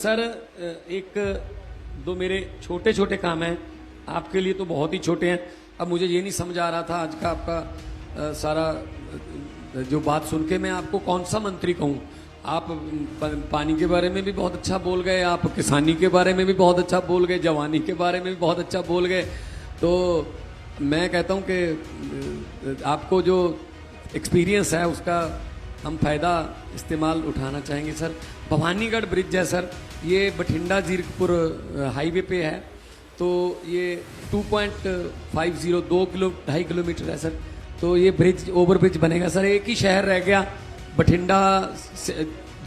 Sir एक दो मेरे छोटे छोटे काम हैं, आपके लिए तो बहुत ही छोटे हैं। अब मुझे ये नहीं समझ आ रहा था आज का आपका सारा जो बात सुन के मैं आपको कौन सा मंत्री कहूँ। आप पानी के बारे में भी बहुत अच्छा बोल गए, आप किसानी के बारे में भी बहुत अच्छा बोल गए, जवानी के बारे में भी बहुत अच्छा बोल गए। तो मैं कहता हूँ कि आपको जो एक्सपीरियंस है उसका हम फायदा इस्तेमाल उठाना चाहेंगे। सर भवानीगढ़ ब्रिज है सर, ये बठिंडा जीरकपुर हाईवे पे है। तो ये 2.50 2.5 किलोमीटर है सर। तो ये ब्रिज ओवर ब्रिज बनेगा सर। एक ही शहर रह गया बठिंडा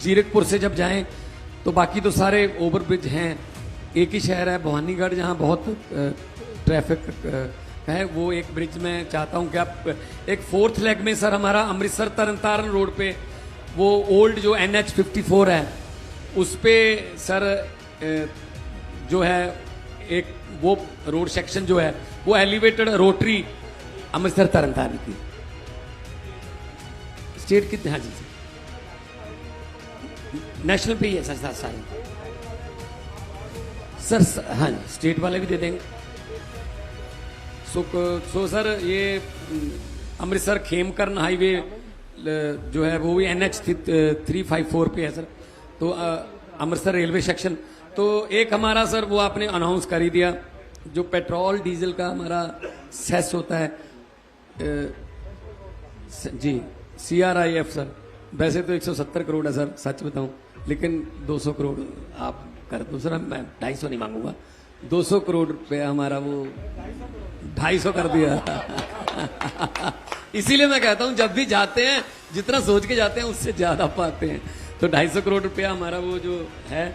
जीरकपुर से जब जाएं तो बाकी तो सारे ओवर ब्रिज हैं। एक ही शहर है भवानीगढ़ जहाँ बहुत ट्रैफिक है। वो एक ब्रिज में चाहता हूँ कि आप एक फोर्थ लेग में सर हमारा अमृतसर तरनतारन रोड पे वो ओल्ड जो NH 54 है उस पे सर जो है एक वो रोड सेक्शन जो है वो एलिवेटेड रोटरी अमृतसर तरनतारन की स्टेट कितने, हाँ जी नेशनल पे ही है सर सारे सर। हाँ स्टेट वाले भी दे देंगे। सो सर ये अमृतसर खेमकरन हाईवे जो है वो भी NH 354 पे है सर। तो अमृतसर रेलवे सेक्शन तो एक हमारा सर वो आपने अनाउंस कर ही दिया जो पेट्रोल डीजल का हमारा सेस होता है जी CRIF सर। वैसे तो 170 करोड़ है सर सच बताऊं, लेकिन 200 करोड़ आप कर दो सर। मैं 250 नहीं मांगूंगा, 200 करोड़ रुपया हमारा वो 250 कर दिया। इसीलिए मैं कहता हूं जब भी जाते हैं जितना सोच के जाते हैं उससे ज्यादा पाते हैं। तो 250 करोड़ रुपया हमारा वो जो है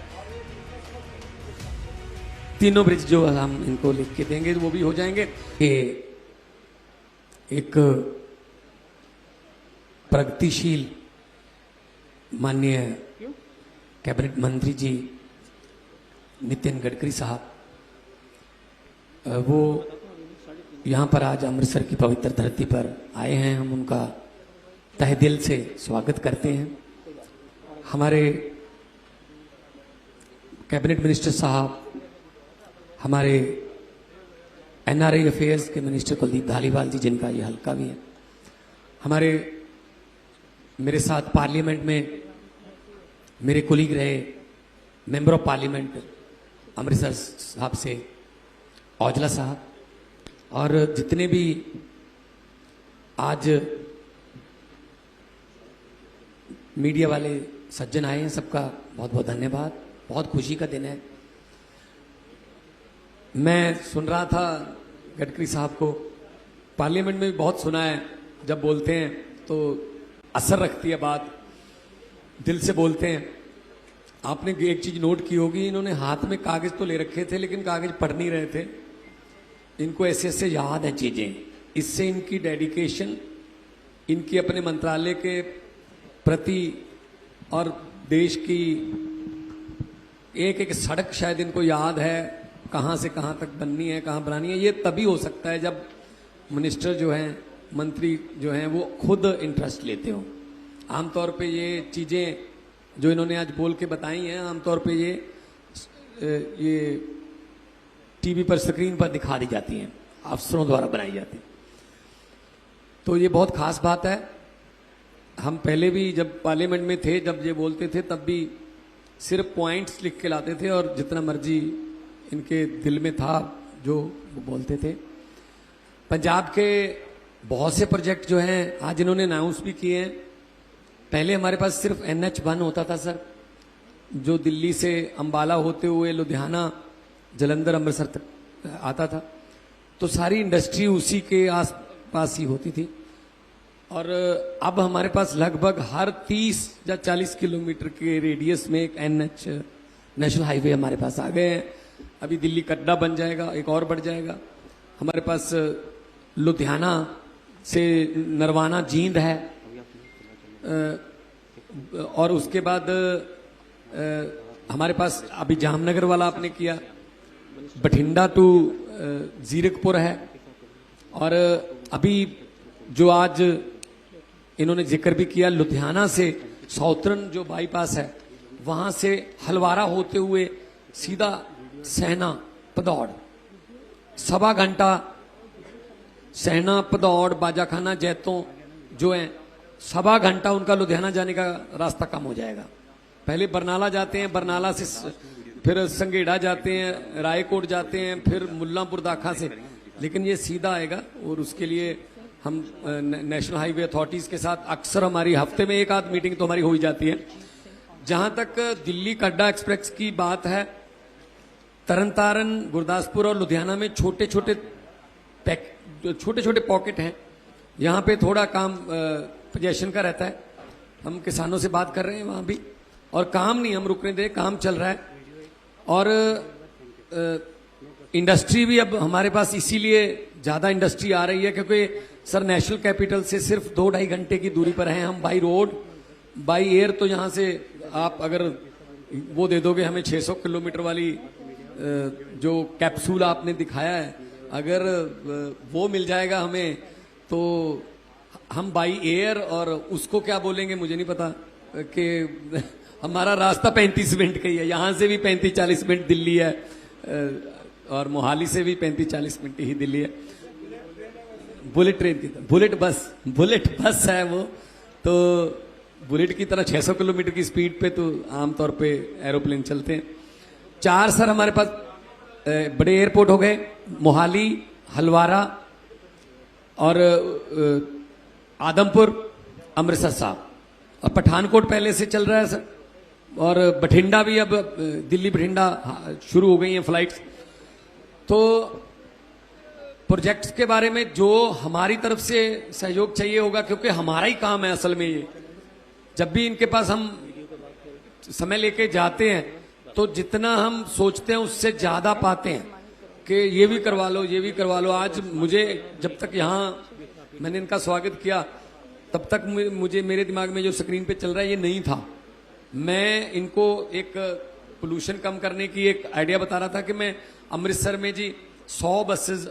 तीनों ब्रिज जो हम इनको लिख के देंगे वो भी हो जाएंगे। कि एक प्रगतिशील माननीय कैबिनेट मंत्री जी नितिन गडकरी साहब वो यहाँ पर आज अमृतसर की पवित्र धरती पर आए हैं। हम उनका तहे दिल से स्वागत करते हैं। हमारे कैबिनेट मिनिस्टर साहब, हमारे NRI अफेयर्स के मिनिस्टर कुलदीप धालीवाल जी जिनका ये हल्का भी है, हमारे मेरे साथ पार्लियामेंट में मेरे कोलीग रहे मेंबर ऑफ पार्लियामेंट अमृतसर साहब से औजला साहब, और जितने भी आज मीडिया वाले सज्जन आए हैं सबका बहुत बहुत धन्यवाद। बहुत खुशी का दिन है। मैं सुन रहा था गडकरी साहब को, पार्लियामेंट में भी बहुत सुना है, जब बोलते हैं तो असर रखती है बात, दिल से बोलते हैं। आपने एक चीज नोट की होगी, इन्होंने हाथ में कागज तो ले रखे थे लेकिन कागज पढ़ नहीं रहे थे। इनको ऐसे ऐसे याद हैं चीजें। इससे इनकी डेडिकेशन, इनकी अपने मंत्रालय के प्रति और देश की एक एक सड़क शायद इनको याद है, कहां से कहां तक बननी है, कहां बनानी है। ये तभी हो सकता है जब मिनिस्टर जो हैं, मंत्री जो हैं वो खुद इंटरेस्ट लेते हो। आमतौर पे ये चीजें जो इन्होंने आज बोल के बताई हैं, आमतौर पे ये टीवी पर स्क्रीन पर दिखा दी जाती हैं, अफसरों द्वारा बनाई जाती हैं। तो ये बहुत खास बात है। हम पहले भी जब पार्लियामेंट में थे, जब ये बोलते थे तब भी सिर्फ पॉइंट्स लिख के लाते थे और जितना मर्जी इनके दिल में था जो वो बोलते थे। पंजाब के बहुत से प्रोजेक्ट जो हैं आज इन्होंने अनाउंस भी किए हैं। पहले हमारे पास सिर्फ NH 1 होता था सर, जो दिल्ली से अंबाला होते हुए लुधियाना जलंधर अमृतसर तक आता था। तो सारी इंडस्ट्री उसी के आसपास ही होती थी। और अब हमारे पास लगभग हर 30 या 40 किलोमीटर के रेडियस में एक NH नेशनल हाईवे हमारे पास आ गए हैं। अभी दिल्ली कड्डा बन जाएगा, एक और बढ़ जाएगा। हमारे पास लुधियाना से नरवाना जींद है, और उसके बाद हमारे पास अभी जामनगर वाला आपने किया, बठिंडा टू जीरकपुर है। और अभी जो आज इन्होंने जिक्र भी किया लुधियाना से साउथर्न जो बाईपास है वहां से हलवारा होते हुए सीधा सहना पदौड़, सवा घंटा सहना पदौड़ बाजाखाना जैतों जो है, सवा घंटा उनका लुधियाना जाने का रास्ता कम हो जाएगा। पहले बरनाला जाते हैं, बरनाला से फिर संगेड़ा जाते हैं, रायकोट जाते हैं, फिर मुल्लांपुर दाखा से, लेकिन ये सीधा आएगा। और उसके लिए हम नेशनल हाईवे अथॉरिटीज के साथ अक्सर हमारी हफ्ते में एक आध मीटिंग तो हमारी हो ही जाती है। जहां तक दिल्ली कड्डा एक्सप्रेस की बात है, तरनतारन, गुरदासपुर और लुधियाना में छोटे छोटे पॉकेट हैं। यहाँ पे थोड़ा काम पोजेशन का रहता है। हम किसानों से बात कर रहे हैं वहां भी, और काम नहीं हम रुकने दे, काम चल रहा है। और इंडस्ट्री भी अब हमारे पास इसीलिए ज्यादा इंडस्ट्री आ रही है क्योंकि सर नेशनल कैपिटल से सिर्फ 2-2.5 घंटे की दूरी पर हैं हम, बाई रोड बाई एयर। तो यहाँ से आप अगर वो दे दोगे हमें 600 किलोमीटर वाली जो कैप्सूल आपने दिखाया है, अगर वो मिल जाएगा हमें तो हम बाई एयर, और उसको क्या बोलेंगे मुझे नहीं पता, कि हमारा रास्ता 35 मिनट का ही है। यहां से भी 35-40 मिनट दिल्ली है, और मोहाली से भी 35-40 मिनट ही दिल्ली है। बुलेट ट्रेन की तरह, बुलेट बस है वो, तो बुलेट की तरह 600 किलोमीटर की स्पीड पे तो आमतौर पे एरोप्लेन चलते हैं। 4 सर हमारे पास बड़े एयरपोर्ट हो गए, मोहाली, हलवारा और आदमपुर, अमृतसर साहब, और पठानकोट पहले से चल रहा है सर, और बठिंडा भी अब दिल्ली बठिंडा शुरू हो गई हैं फ्लाइट्स। तो प्रोजेक्ट्स के बारे में जो हमारी तरफ से सहयोग चाहिए होगा, क्योंकि हमारा ही काम है असल में ये। जब भी इनके पास हम समय लेके जाते हैं तो जितना हम सोचते हैं उससे ज्यादा पाते हैं कि ये भी करवा लो, ये भी करवा लो। आज मुझे जब तक यहाँ मैंने इनका स्वागत किया तब तक मुझे मेरे दिमाग में जो स्क्रीन पे चल रहा है ये नहीं था। मैं इनको एक पोल्यूशन कम करने की एक आइडिया बता रहा था कि मैं अमृतसर में जी 100 बसेस,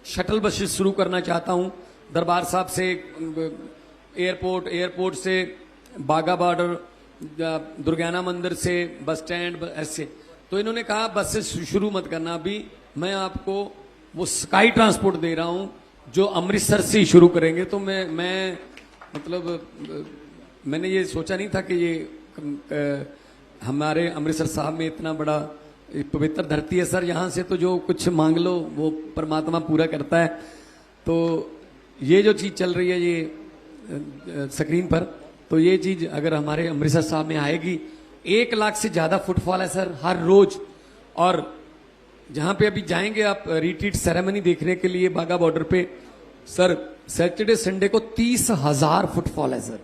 शटल बसेस शुरू करना चाहता हूं। दरबार साहब से एयरपोर्ट से बागा बॉर्डर, दुर्गाना मंदिर से बस स्टैंड, ऐसे। तो इन्होंने कहा बसेस शुरू मत करना, अभी मैं आपको वो स्काई ट्रांसपोर्ट दे रहा हूं जो अमृतसर से ही शुरू करेंगे। तो मैं मतलब मैंने ये सोचा नहीं था कि ये हमारे अमृतसर साहब में इतना बड़ा पवित्र धरती है सर। यहाँ से तो जो कुछ मांग लो वो परमात्मा पूरा करता है। तो ये जो चीज चल रही है ये स्क्रीन पर, तो ये चीज अगर हमारे अमृतसर साहब में आएगी, 1 लाख से ज्यादा फुटफॉल है सर हर रोज। और जहां पे अभी जाएंगे आप रिट्रीट सेरेमनी देखने के लिए बागा बॉर्डर पे, सर सैटरडे संडे को 30,000 फुटफॉल है सर।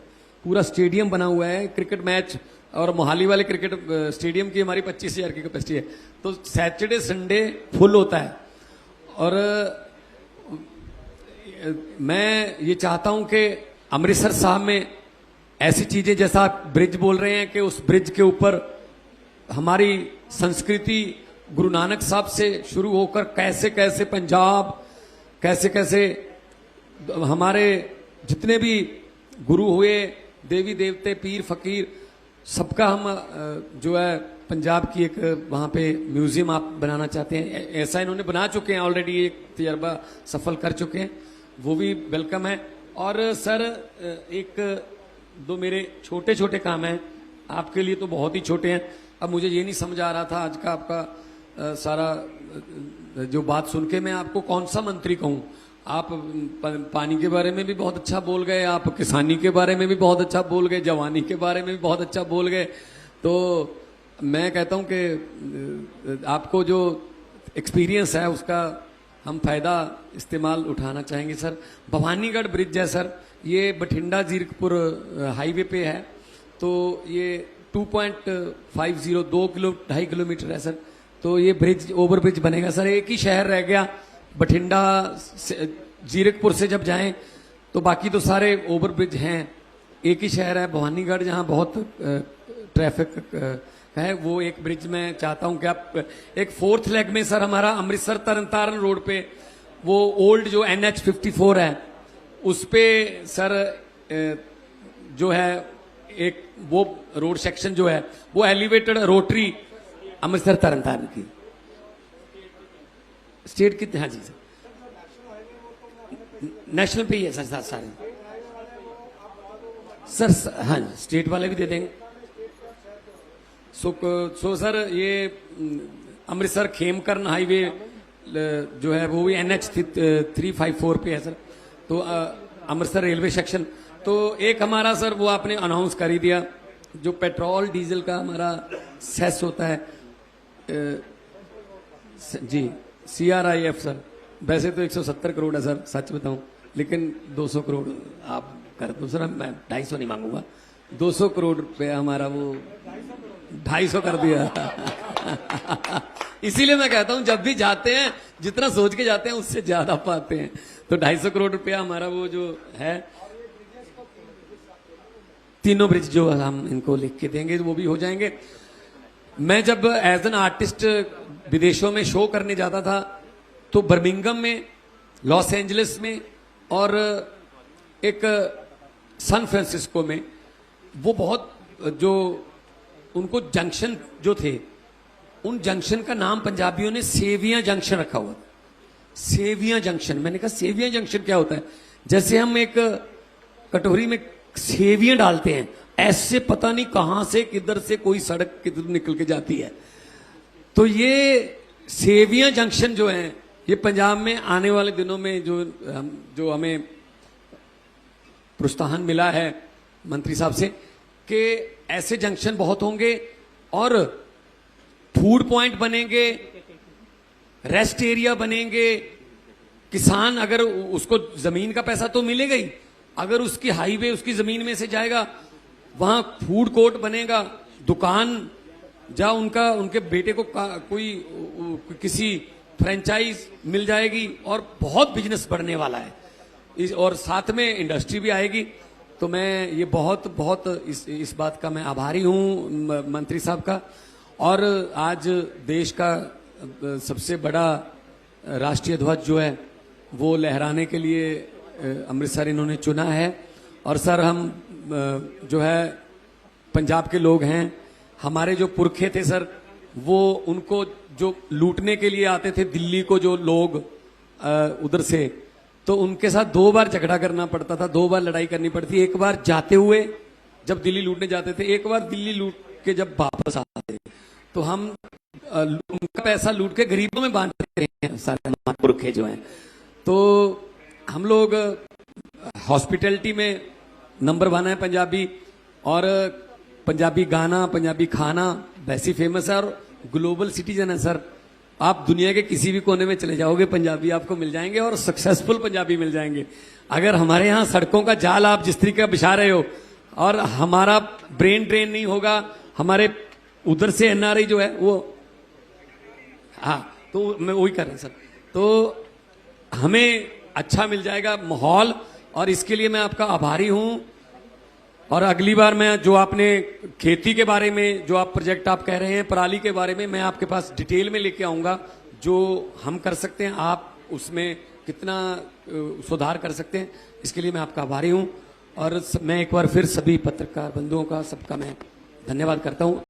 पूरा स्टेडियम बना हुआ है, क्रिकेट मैच, और मोहाली वाले क्रिकेट स्टेडियम की हमारी 25,000 की कैपेसिटी है। तो सैटरडे संडे फुल होता है। और मैं ये चाहता हूं कि अमृतसर साहब में ऐसी चीजें, जैसा आप ब्रिज बोल रहे हैं कि उस ब्रिज के ऊपर हमारी संस्कृति गुरु नानक साहब से शुरू होकर कैसे कैसे पंजाब, कैसे कैसे हमारे जितने भी गुरु हुए, देवी देवते, पीर फकीर, सबका हम जो है पंजाब की एक वहां पे म्यूजियम आप बनाना चाहते हैं। ऐसा इन्होंने बना चुके हैं ऑलरेडी, एक तजर्बा सफल कर चुके हैं, वो भी वेलकम है। और सर एक दो मेरे छोटे छोटे काम हैं, आपके लिए तो बहुत ही छोटे हैं। अब मुझे ये नहीं समझ आ रहा था आज का आपका सारा जो बात सुन के मैं आपको कौन सा मंत्री कहूं। आप पानी के बारे में भी बहुत अच्छा बोल गए, आप किसानी के बारे में भी बहुत अच्छा बोल गए, जवानी के बारे में भी बहुत अच्छा बोल गए। तो मैं कहता हूं कि आपको जो एक्सपीरियंस है उसका हम फायदा इस्तेमाल उठाना चाहेंगे सर। भवानीगढ़ ब्रिज है सर, ये बठिंडा जीरकपुर हाईवे पे है। तो ये 2.50 2.5 किलोमीटर है सर। तो ये ब्रिज, ओवर ब्रिज बनेगा सर। एक ही शहर रह गया बठिंडा से, जीरकपुर से जब जाएं तो बाकी तो सारे ओवर ब्रिज हैं। एक ही शहर है भवानीगढ़ जहां बहुत ट्रैफिक है। वो एक ब्रिज में चाहता हूं कि आप एक 4th लेग में सर हमारा अमृतसर तरनतारन रोड पे वो ओल्ड जो NH 54 है उस पे सर जो है एक वो रोड सेक्शन जो है वो एलिवेटेड रोटरी अमृतसर तरनताਰਨ की स्टेट की, हाँ जी सर, नेशनल पे ही है सर सारे सर, हाँ जी स्टेट वाले भी दे देंगे। सो सर ये अमृतसर खेमकरन हाईवे जो है वो भी NH 354 पे है सर। तो अमृतसर रेलवे सेक्शन, तो एक हमारा सर वो आपने अनाउंस कर ही दिया, जो पेट्रोल डीजल का हमारा सेस होता है जी, CRIF सर। वैसे तो 170 करोड़ है सर, सच बताऊं, लेकिन 200 करोड़ आप कर दो सर, मैं 250 नहीं मांगूंगा, 200 करोड़ रुपया हमारा वो 250 कर दिया। इसीलिए मैं कहता हूं जब भी जाते हैं जितना सोच के जाते हैं उससे ज्यादा पाते हैं। तो 250 करोड़ रुपया हमारा वो जो है, तीनों ब्रिज जो हम इनको लिख के देंगे वो भी हो जाएंगे। मैं जब एज एन आर्टिस्ट विदेशों में शो करने जाता था तो बर्मिंगम में, लॉस एंजलिस में और एक सैन फ्रांसिस्को में, वो बहुत जो उनको जंक्शन जो थे, उन जंक्शन का नाम पंजाबियों ने सेवियां जंक्शन रखा हुआ। सेवियां जंक्शन, मैंने कहा सेवियां जंक्शन क्या होता है? जैसे हम एक कटोरी में सेवियां डालते हैं, ऐसे पता नहीं कहां से किधर से कोई सड़क किधर निकल के जाती है। तो ये सेवियां जंक्शन जो है, ये पंजाब में आने वाले दिनों में जो हमें प्रोत्साहन मिला है मंत्री साहब से कि ऐसे जंक्शन बहुत होंगे और फूड पॉइंट बनेंगे, रेस्ट एरिया बनेंगे। किसान अगर उसको जमीन का पैसा तो मिलेगा ही, अगर उसकी हाईवे उसकी जमीन में से जाएगा, वहां फूड कोर्ट बनेगा, दुकान जहां उनके बेटे को कोई किसी फ्रेंचाइज मिल जाएगी और बहुत बिजनेस बढ़ने वाला है और साथ में इंडस्ट्री भी आएगी। तो मैं ये बहुत इस बात का मैं आभारी हूं मंत्री साहब का। और आज देश का सबसे बड़ा राष्ट्रीय ध्वज जो है वो लहराने के लिए अमृतसर इन्होंने चुना है। और सर हम जो है पंजाब के लोग हैं, हमारे जो पुरखे थे सर, वो उनको जो लूटने के लिए आते थे दिल्ली को जो लोग उधर से, तो उनके साथ 2 बार झगड़ा करना पड़ता था, 2 बार लड़ाई करनी पड़ती। एक बार जाते हुए जब दिल्ली लूटने जाते थे, एक बार दिल्ली लूट के जब वापस आते, तो हम उनका पैसा लूट के गरीबों में बांटते हैं सारे पुरखे जो हैं। तो हम लोग हॉस्पिटैलिटी में नंबर 1 है पंजाबी, और पंजाबी गाना पंजाबी खाना वैसी फेमस है, और ग्लोबल सिटीजन है सर। आप दुनिया के किसी भी कोने में चले जाओगे पंजाबी आपको मिल जाएंगे, और सक्सेसफुल पंजाबी मिल जाएंगे। अगर हमारे यहाँ सड़कों का जाल आप जिस तरीके का बिछा रहे हो और हमारा ब्रेन ड्रेन नहीं होगा, हमारे उधर से NRI जो है वो, हाँ तो मैं वही कर रहा हूं सर, तो हमें अच्छा मिल जाएगा माहौल, और इसके लिए मैं आपका आभारी हूं। और अगली बार मैं जो आपने खेती के बारे में जो आप प्रोजेक्ट आप कह रहे हैं, पराली के बारे में, मैं आपके पास डिटेल में लेके आऊंगा जो हम कर सकते हैं, आप उसमें कितना सुधार कर सकते हैं, इसके लिए मैं आपका आभारी हूं। और मैं एक बार फिर सभी पत्रकार बंधुओं का सबका मैं धन्यवाद करता हूं।